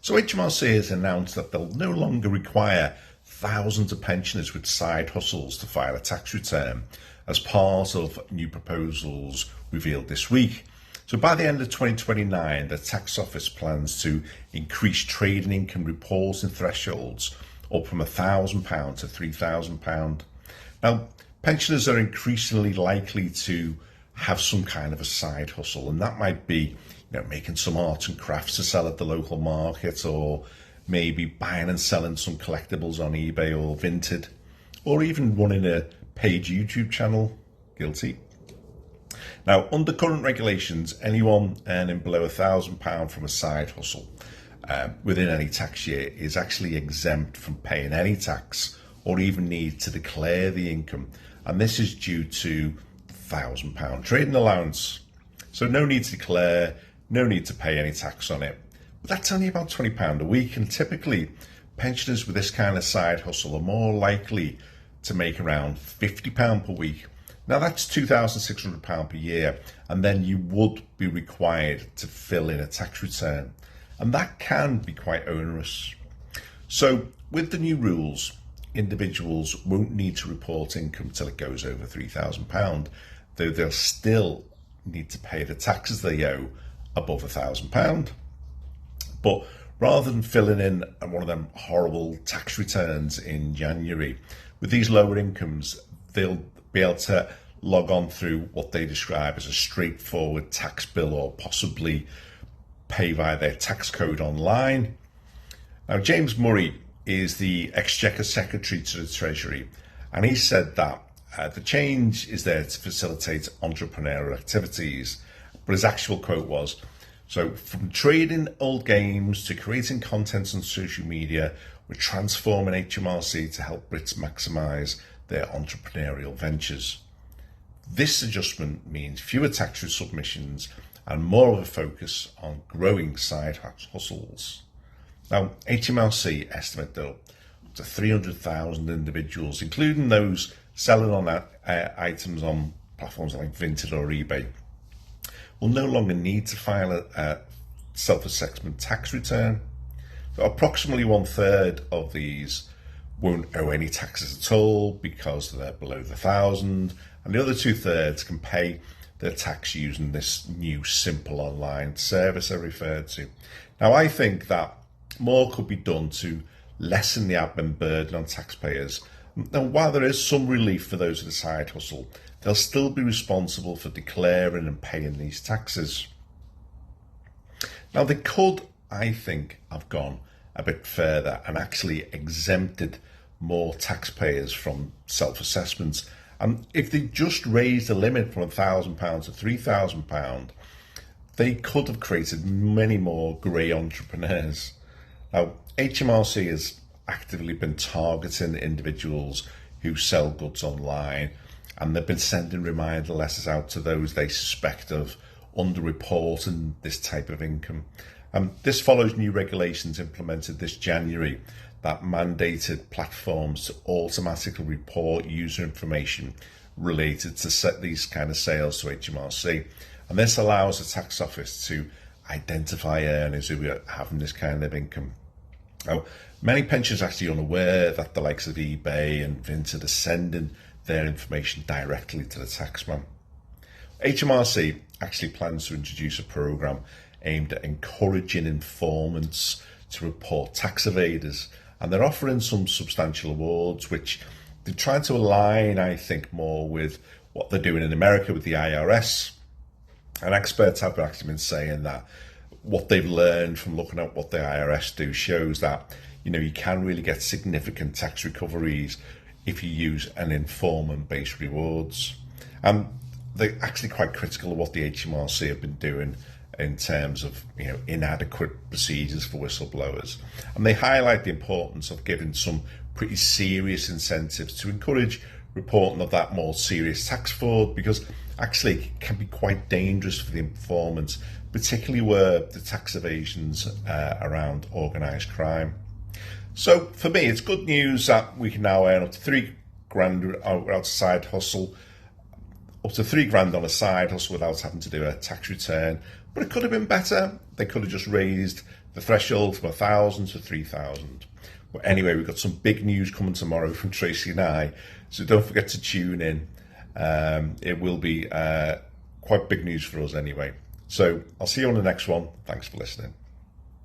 So HMRC has announced that they'll no longer require thousands of pensioners with side hustles to file a tax return as part of new proposals revealed this week. So by the end of 2029, the tax office plans to increase trading income reporting thresholds up from £1,000 to £3,000. Now, pensioners are increasingly likely to have some kind of a side hustle, and that might be making some arts and crafts to sell at the local market, or maybe buying and selling some collectibles on eBay or Vinted, or even running a paid YouTube channel. Guilty. Now, under current regulations, anyone earning below £1,000 from a side hustle within any tax year is actually exempt from paying any tax or even need to declare the income, and this is due to £1,000 trading allowance. So no need to declare, no need to pay any tax on it. But that's only about £20 a week, and typically pensioners with this kind of side hustle are more likely to make around £50 per week. Now that's £2,600 per year, and then you would be required to fill in a tax return, and that can be quite onerous. So with the new rules, individuals won't need to report income till it goes over £3,000, though they'll still need to pay the taxes they owe above £1,000. But rather than filling in one of them horrible tax returns in January, with these lower incomes, they'll be able to log on through what they describe as a straightforward tax bill, or possibly pay via their tax code online. Now, James Murray is the Exchequer Secretary to the Treasury, and he said that the change is there to facilitate entrepreneurial activities, but his actual quote was, "So from trading old games to creating content on social media, we're transforming HMRC to help Brits maximise their entrepreneurial ventures. This adjustment means fewer tax submissions and more of a focus on growing side hustles." Now, HMRC estimate that up to 300,000 individuals, including those selling on items on platforms like Vinted or eBay, will no longer need to file a self-assessment tax return. So approximately 1/3 of these won't owe any taxes at all because they're below the 1,000, and the other 2/3 can pay their tax using this new simple online service I referred to. Now, I think that more could be done to lessen the admin burden on taxpayers. Now, while there is some relief for those with a side hustle, they'll still be responsible for declaring and paying these taxes. Now, they could, I think, have gone a bit further and actually exempted more taxpayers from self-assessments. And if they just raised the limit from £1,000 to £3,000, they could have created many more grey entrepreneurs. Now, HMRC has actively been targeting individuals who sell goods online, and they've been sending reminder letters out to those they suspect of underreporting this type of income. This follows new regulations implemented this January that mandated platforms to automatically report user information related to set these kind of sales to HMRC. And this allows the tax office to identify earners who are having this kind of income. Now, many pensioners are actually unaware that the likes of eBay and Vinted are sending their information directly to the taxman. HMRC actually plans to introduce a programme aimed at encouraging informants to report tax evaders, and they're offering some substantial awards which they're trying to align, I think, more with what they're doing in America with the IRS. And experts have actually been saying that what they've learned from looking at what the IRS do shows that you can really get significant tax recoveries if you use an informant-based rewards. They're actually quite critical of what the HMRC have been doing in terms of inadequate procedures for whistleblowers, and they highlight the importance of giving some pretty serious incentives to encourage reporting of that more serious tax fraud, because actually it can be quite dangerous for the informants, particularly where the tax evasions around organised crime. So for me, it's good news that we can now earn up to £3,000 outside hustle, up to £3,000 on a side hustle without having to do a tax return. But it could have been better. They could have just raised the threshold from 1,000 to 3,000. But anyway, we've got some big news coming tomorrow from Tracy and I, so don't forget to tune in. It will be quite big news for us anyway. So I'll see you on the next one. Thanks for listening.